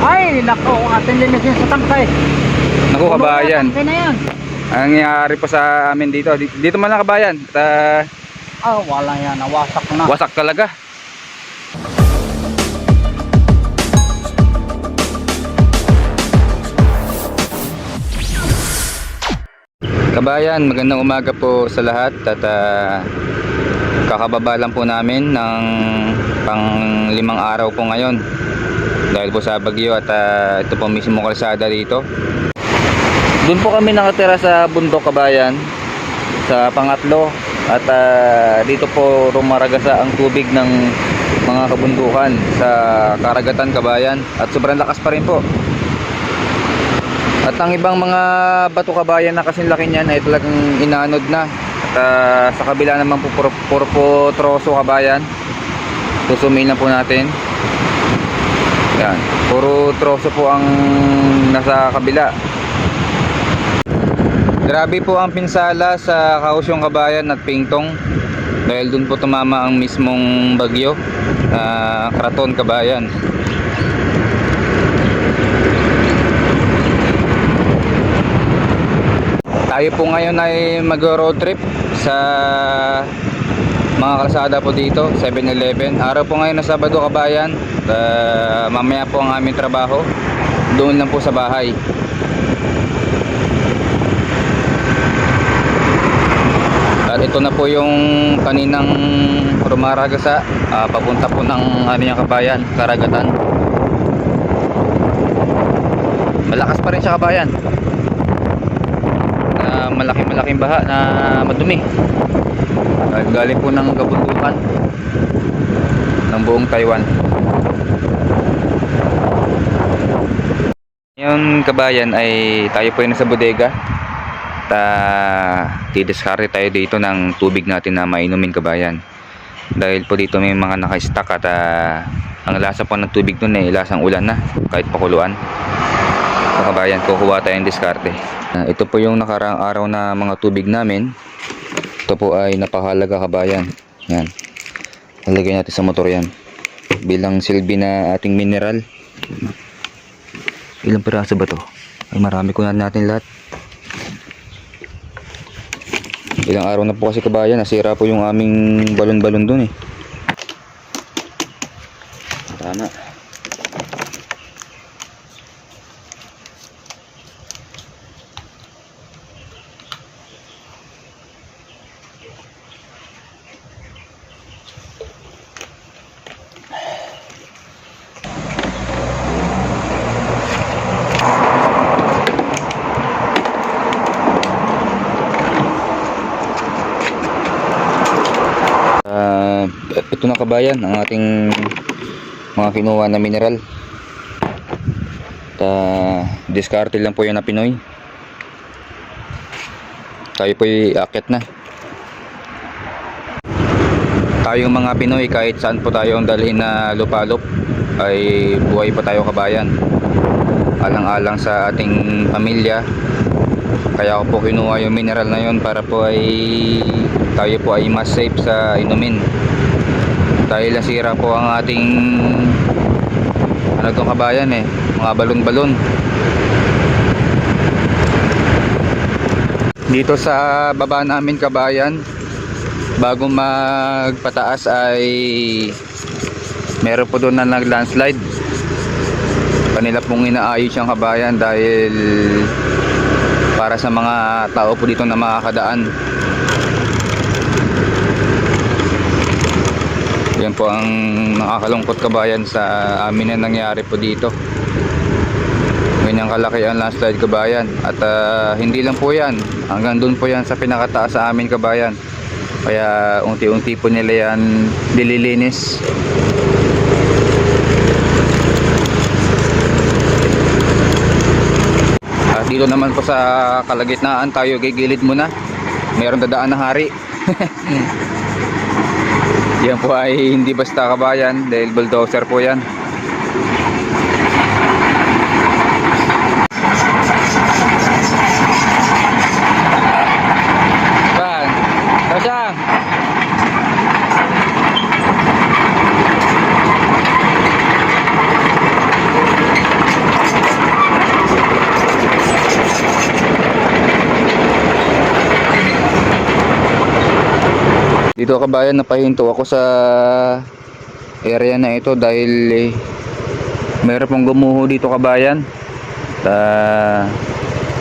Ay, nako, ating linisin sa tangkay. Naku kabayan, Tangkay na yan. ang nangyari po sa amin dito. Dito man lang kabayan. Wala yan, nawasak na. Wasak talaga. Kabayan, magandang umaga po sa lahat at kakababa lang po namin ng pang 5 araw po ngayon dahil po sa bagyo at ito po mismo kalsada dito. Doon po kami nakatira sa bundok kabayan sa pangatlo at dito po rumaragasa ang tubig ng mga kabundukan sa karagatan kabayan at sobrang lakas pa rin po. At ang ibang mga bato kabayan na kasing laki niyan ay talagang inanod na. At sa kabila naman po puro po troso kabayan. Susumin na po natin. Yan, puro troso po ang nasa kabila. Grabe po ang pinsala sa Kausyong kabayan at Pingtong dahil dun po tumama ang mismong bagyo na Kraton kabayan. Tayo po ngayon ay mag-road trip sa mga kalsada po dito, 7-Eleven. Araw po ngayon na Sabado kabayan. Mamaya po ang aming trabaho. Doon lang po sa bahay. At ito na po yung kaninang rumaragasa papunta po ng kabayan, karagatan. Malakas pa rin siya kabayan. Malaking baha na madumi galing po ng kabundukan ng buong Taiwan. Ngayon kabayan ay tayo po ay nasa bodega at didiskarte tayo dito ng tubig natin na mainumin kabayan dahil po dito may mga naka-stack at ang lasa po ng tubig dun ay lasang ulan na kahit pakuluan. So kabayan, kukuha tayong diskarte. Ito po yung nakaraang araw na mga tubig namin. Ito po ay napakahalaga kabayan. Yan. Lalagay natin sa motor yan. Bilang silbi na ating mineral. Ilang piraso ba to? Ay marami ko na natin lahat. Ilang araw na po kasi kabayan. Nasira po yung aming balon-balon dun eh. Tama. Ito na kabayan ang ating mga kinuha na mineral. Diskarte lang po yan na Pinoy. Tayo po iakyat na. Tayong mga Pinoy kahit saan po tayo ang dalhin na lupalop ay buhay pa tayo kabayan. Alang-alang sa ating pamilya. Kaya ako po kinuha yung mineral na yun para po ay tayo po ay mas safe sa inumin. Dahil nasira po ang ating tong kabayan mga balon-balon. Dito sa baba namin kabayan, bago magpataas ay meron po doon na nag-landslide. Kanila pong inaayos yung kabayan dahil para sa mga tao po dito na makakadaan. Yan po ang nakakalungkot kabayan sa amin na nangyari po dito. Ganyang kalaki ang landslide kabayan. At hindi lang po yan, hanggang dun po yan sa pinakataas sa amin kabayan. Kaya unti-unti po nila yan dililinis. At dito naman po sa kalagitnaan tayo gigilid muna. Mayroong dadaan na hari. Yan po ay hindi basta kabayan dahil bulldozer po yan. Saan? Saan? Dito kabayan, napahinto ako sa area na ito dahil mayroon pong gumuho dito kabayan.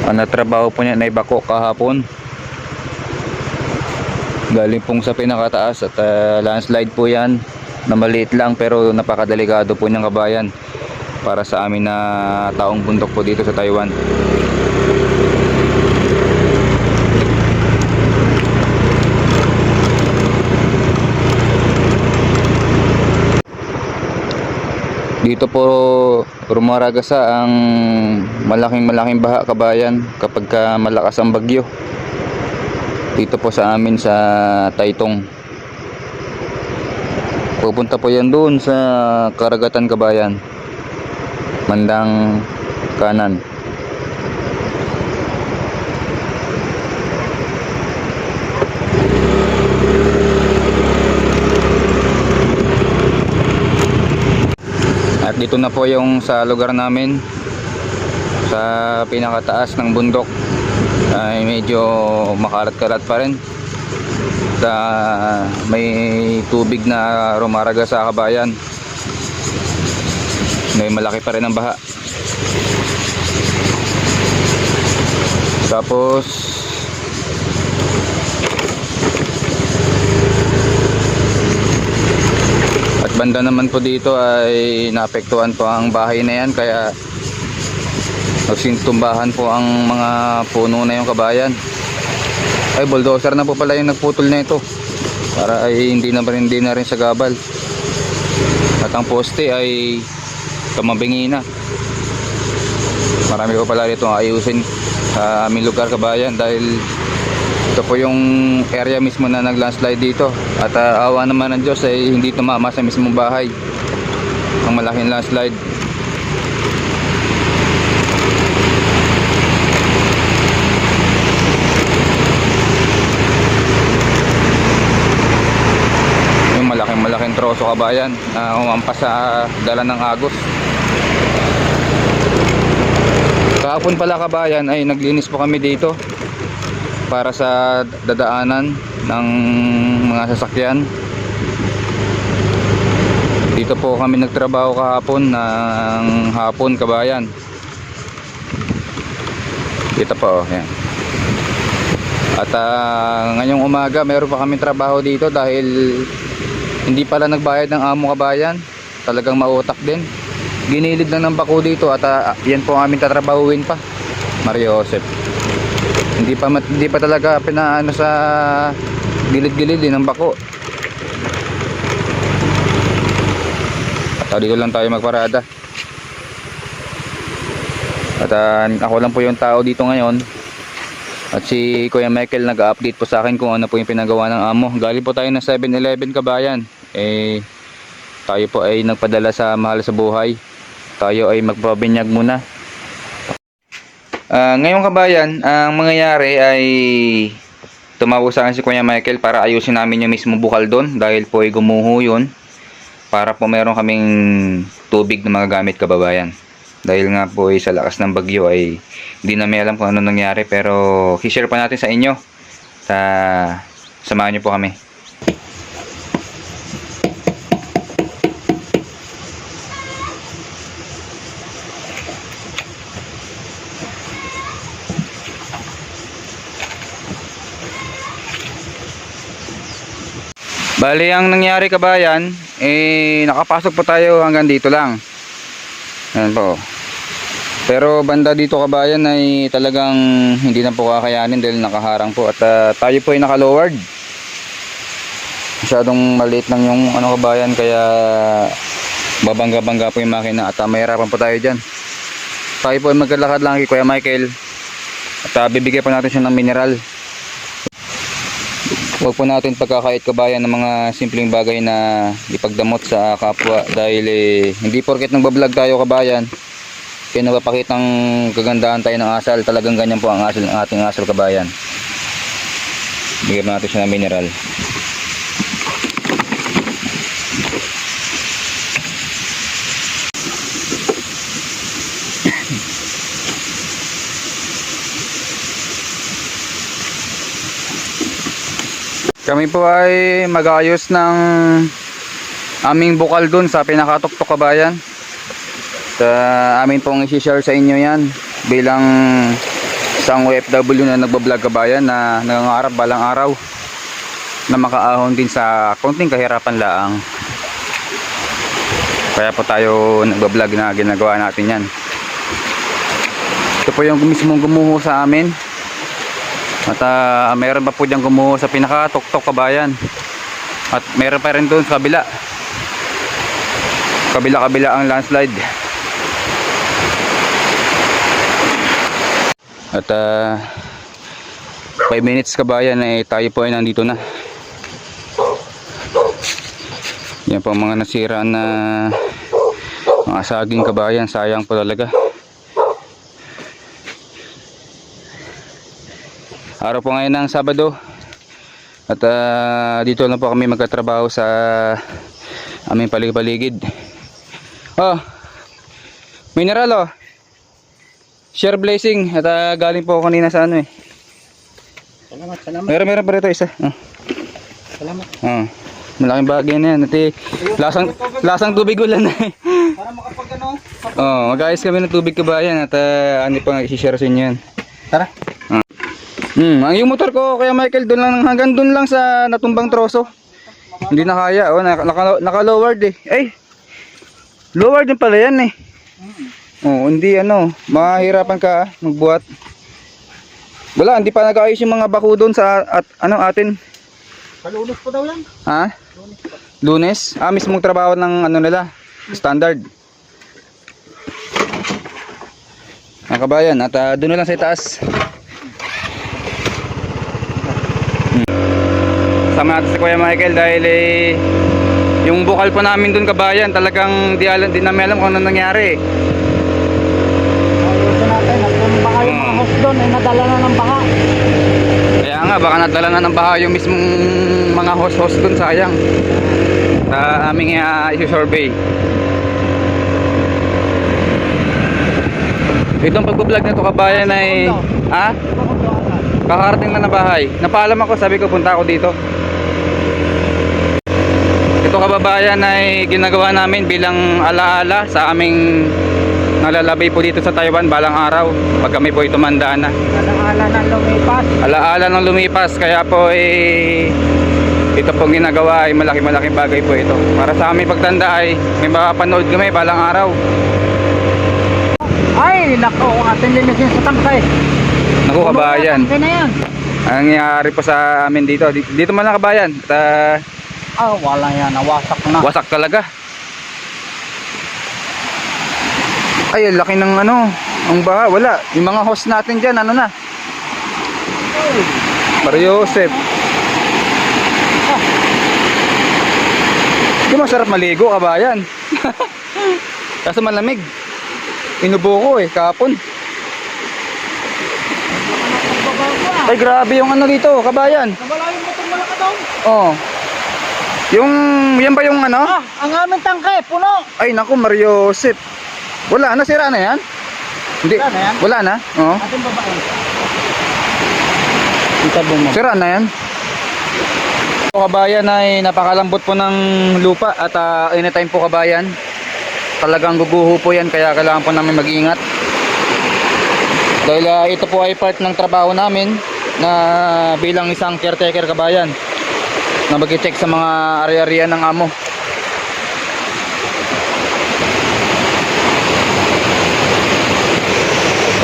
Ang natrabaho po niya na ibako kahapon. Galing pong sa pinakataas at landslide po yan na maliit lang pero napakadelikado po niyang kabayan para sa amin na taong bundok po dito sa Taiwan. Dito po rumaragasa ang malaking baha kabayan kapag malakas ang bagyo. Dito po sa amin sa Taitung. Pupunta po yan doon sa karagatan kabayan. Mandang kanan. At dito na po yung sa lugar namin sa pinakataas ng bundok. Ay medyo makalat-kalat pa rin. May tubig na rumaraga sa kabayan. May malaki pa rin ang baha. Tapos at banda naman po dito ay naapektuhan po ang bahay na yan, kaya nagsintumbahan po ang mga puno na yung kabayan. Ay, bulldozer na po pala yung nagputol na ito para ay hindi na rin sa gabal. At ang poste ay tumabingi na. Marami po pala dito ayusin sa aming lugar kabayan dahil ito po yung area mismo na naglandslide dito. At awa naman ng Diyos ay hindi tumama sa mismong bahay ang malaking landslide. Yung malaking troso kabayan na umampas sa dala ng agos. Kahapon pala kabayan ay naglinis po kami dito para sa dadaanan ng mga sasakyan. Dito po kami nagtrabaho kahapon ng hapon kabayan. Dito po, yan. At ngayong umaga meron pa kami trabaho dito dahil hindi pala nagbayad ng amo kabayan. Talagang mautak din. Ginilid lang ng bako dito at yan po ang aming tatrabahuin pa. Mario Joseph. Hindi pa talaga pinaano sa gilid-gilid din ng bako. At dito lang tayo magparada. At ako lang po yung tao dito ngayon. At si Kuya Michael nag-update po sa akin kung ano po yung pinagawa ng amo. Galing po tayo ng 7-Eleven kabayan. Tayo po ay nagpadala sa Mahal sa Buhay. Tayo ay magpabinyag muna. Ngayong kabayan, ang mangyayari ay tumawag sa akin si Kuya Michael para ayusin namin yung mismo bukal doon dahil po ay gumuho yun para po meron kaming tubig na mga gamit kababayan. Dahil nga po ay sa lakas ng bagyo ay hindi namin alam kung ano nangyari, pero i-share pa natin sa inyo. Samahan nyo po kami. Bali, ang nangyari kabayan, nakapasok po tayo hanggang dito lang. Ayan po. Pero banda dito kabayan ay talagang hindi na po kakayanin dahil nakaharang po. At tayo po ay naka-lowered. Masyadong maliit lang yung kabayan, kaya babangga-bangga po yung makina at mahirapan po tayo dyan. Tayo po ay maglalakad lang kay Kuya Michael. At bibigyan pa natin siya ng mineral. Huwag po natin pagkakait kabayan ng mga simpleng bagay na ipagdamot sa kapwa dahil hindi porket nagbablog tayo kabayan kaya napapakitang kagandahan tayo ng asal. Talagang ganyan po ang asal ng ating asal kabayan. Bigyan natin siya ng mineral. Kami po ay mag-ayos ng aming bukal dun sa pinakatuktok kabayan. Amin pong isi-share sa inyo yan bilang isang OFW na nagbablog kabayan na nangangarap balang araw na makaahon din sa konting kahirapan laang. Kaya po tayo nagbablog na ginagawa natin yan. Ito po yung mismong gumuho sa amin. At mayroon pa po diyang gumuho sa pinakatuktok kabayan. At mayroon pa rin doon sa kabila. Kabila ang landslide. At 5 minutes kabayan ay tayo po ay nandito na. Yan po mga nasira na mga saging kabayan, sayang po talaga. Araw po ngayon ng Sabado. At dito na po kami magkatrabaho sa aming paligid. Oh, mineral oh. Share blessing. At galing po ako kanina sa ano eh. Salamat. Meron pa rito isa. Oh. Salamat. Oh. Malaking bagay na yan. At lasang tubig ulan na eh. Para makapag ano? Oh, mag-ayos kami ng tubig kabayan. At ano pa nga i-share sa inyo yan. Tara. Ang yung motor ko kaya Michael doon lang, hanggang doon lang sa natumbang troso. Hindi na kaya. Oh, naka-lowered eh. Ay. Lowered din pala yan eh. Oh, hindi ano, mahirapan ka magbuhat. Wala, hindi pa nag-ayos yung mga bako doon sa atin. Kalunos pa daw yan. Ha? Lunes? Mismong trabaho ng ano nila, standard. Mga kabayan, at doon na lang sa itaas. Sama natin si Kuya Michael dahil yung bukal pa namin doon kabayan, talagang di namin alam kung ano nangyari. Ayusin natin. At baka yung mga host doon ay nadala na ng baha. Kaya nga, baka nadala na ng baha yung mismong mga host doon, sayang. Sa aming isi-survey. Itong pag-vlog na to kabayan ay kakarating lang na bahay. Napaalam ako, sabi ko punta ako dito. Ito kababayan ay ginagawa namin bilang alaala sa aming nalalabay po dito sa Taiwan balang araw pag kami po ay tumandaan na. Alaala ng lumipas. Alaala ng lumipas, kaya po ito pong ginagawa ay malaking bagay po ito. Para sa aming pagtanda ay may mapapanood kami balang araw. Ay, nako, ang ating linisin sa tangkay. Naku kabayan, Tangkay na yan. ang nangyari po sa amin dito. Dito man lang kabayan. Wala yan. Nawasak na. Wasak talaga. Ay, laki ng ano, ang baha. Wala. Yung mga host natin dyan, ano na. Mario Joseph. Di masarap maligo, kabayan. Kaso malamig. Inubo ko kahapon. Ay, grabe yung ano dito, kabayan. Nawala yung motor malaka daw. Oh. Yan ba yung ano? Ang aming tangkay, puno. Ay, naku, Mario Joseph. Wala na, sira na yan? Hindi. Sira na yan? Wala na? Oo. Ating babae. Sira na yan. Kabayan ay napakalambot po ng lupa at anytime po kabayan. Talagang guguho po yan, kaya kailangan po namin mag-iingat. Dahil ito po ay part ng trabaho namin na bilang isang caretaker kabayan na mag-check sa mga area-area ng amo.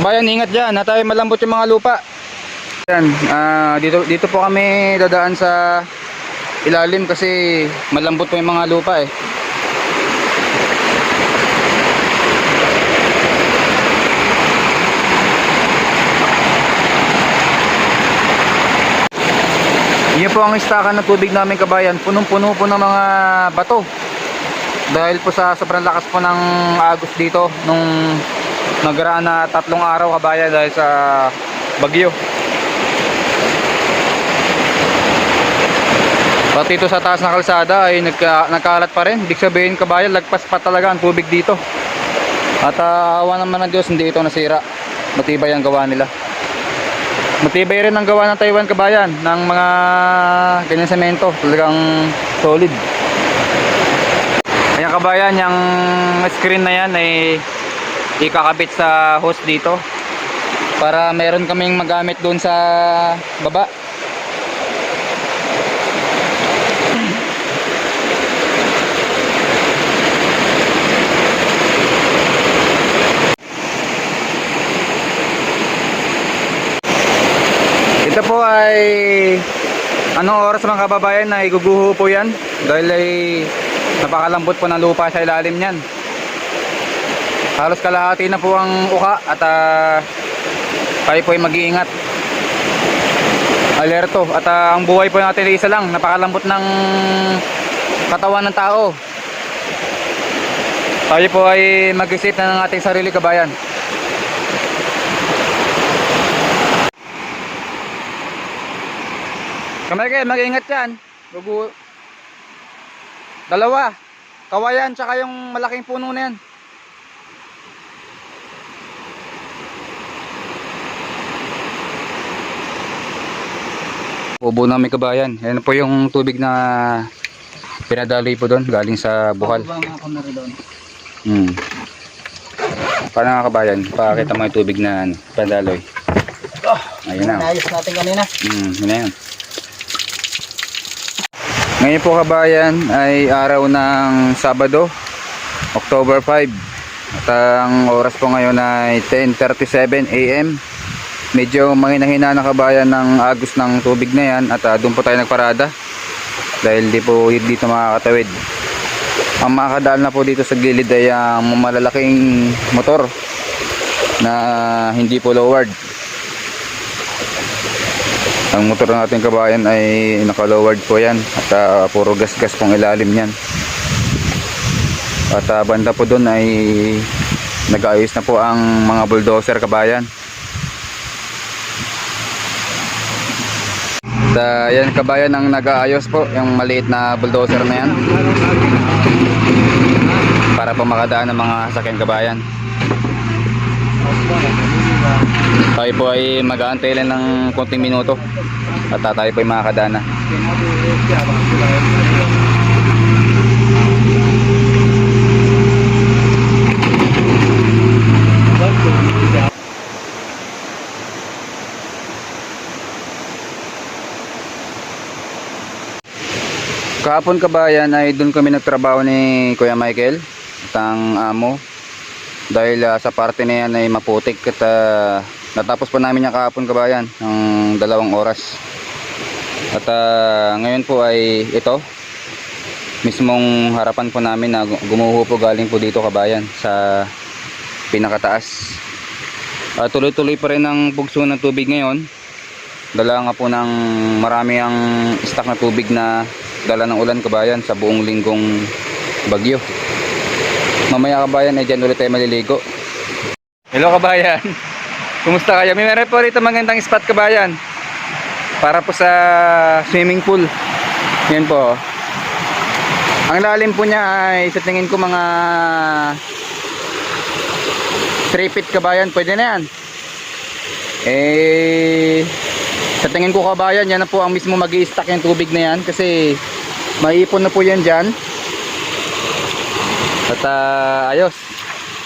Kabayan, ingat dyan, na tayo malambot yung mga lupa. Yan, dito po kami dadaan sa ilalim kasi malambot po yung mga lupa eh. Yun po ang istakan ng tubig namin kabayan, punong-puno po ng mga bato. Dahil po sa sobrang lakas po ng agos dito nung nagaraan na 3 araw kabayan dahil sa bagyo. Pati ito sa taas na kalsada ay nagkalat pa rin. Ibig sabihin kabayan, lagpas pa talaga ang tubig dito. At awa naman ng Diyos, hindi ito nasira. Matibay ang gawa nila. Matibay rin ang gawa ng Taiwan kabayan ng mga ganyan semento, talagang solid. Ayan kabayan, yung screen na yan ay ikakabit sa hose dito para meron kaming magamit doon sa baba. Ito po ay anong oras mga kababayan na iguguho po yan dahil ay napakalambot po ng lupa sa ilalim niyan. Halos kalahati na po ang uka at tayo po ay mag-iingat, alerto at ang buhay po natin ay isa lang, napakalambot ng katawan ng tao. Tayo po ay mag-isip na ng ating sarili kabayan. Kamay kayo, mag-iingat yan. Dalawa, kawayan tsaka yung malaking puno na yan. Pubo namin kabayan. Yan po yung tubig na pinadaloy po doon galing sa Bukal. Paano nga kabayan? Pakita mo yung tubig na pinadaloy. Ayun na. Ayos natin kanina. Yun na yun. Ngayon po kabayan ay araw ng Sabado, October 5. At ang oras po ngayon ay 10:37 AM. Medyo mahina-hina na kabayan ng agos ng tubig na yan at doon po tayo nagparada dahil di po dito makakatawid. Ang makakadaan na po dito sa gilid ay ang malalaking motor na hindi po lowered. Ang motor ng ating kabayan ay naka-lowered po yan at puro gas-gas pong ilalim yan. At banda po doon ay nag-aayos na po ang mga bulldozer kabayan. At yan kabayan ang nag-aayos po, yung maliit na bulldozer na yan para po makadaan ng mga sasakyan kabayan. Tayo po ay mag-aantay lang ng konting minuto at tayo po ay makakadaan na. Kahapon kabayan ay doon kami nagtrabaho ni Kuya Michael at ang amo dahil sa parte na yan ay maputik at natapos po namin yung kahapon kabayan ng 2 oras. At ngayon po ay ito mismong harapan po namin na gumuho po galing po dito kabayan sa pinakataas. Tuloy-tuloy pa rin ang bugso ng tubig ngayon. Dala nga po ng marami ang stock na tubig na dala ng ulan kabayan sa buong linggong bagyo. Mamaya kabayan ay dyan ulit tayo maliligo. Hello kabayan, kumusta kayo? May meron po rito magandang spot kabayan para po sa swimming pool. Yan po. Ang lalim po niya ay sa tingin ko mga 3 feet kabayan. Pwede na yan. Sa tingin ko kabayan, yan na po ang mismo mag-i-stack yung tubig na yan kasi maiipon na po yan dyan. At ayos.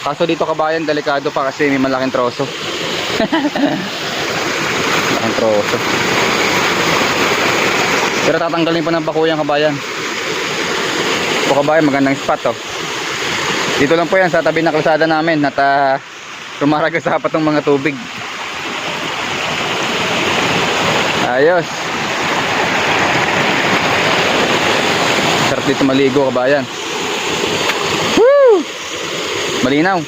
Kaso dito kabayan, delikado pa kasi may malaking troso. Malaking troso. Pero tatanggalin pa ng bakuyang kabayan. Ito kabayan, magandang spot oh. Dito lang po yan sa tabi ng kalsada namin at rumaragas sa patong mga tubig. Ayos. Sarap dito maligo kabayan. Woo! Malinaw.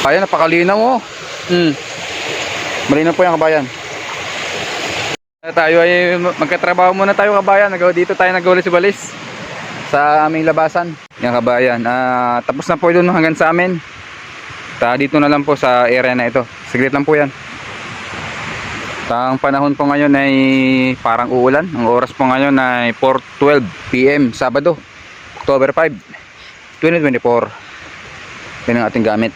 Kaya napakalinaw oh. Malinaw po yan kabayan. Tayo ay magkatrabaho muna tayo kabayan. Dito tayo nagwalis-walis sa aming labasan. Yan kabayan. Tapos na po doon hanggang sa amin. Dito na lang po sa area na ito. Saglit lang po yan. Ang panahon po ngayon ay parang uulan. Ang oras po ngayon ay 4:12 PM Sabado, October 5, 2024. Yan ang ating gamit.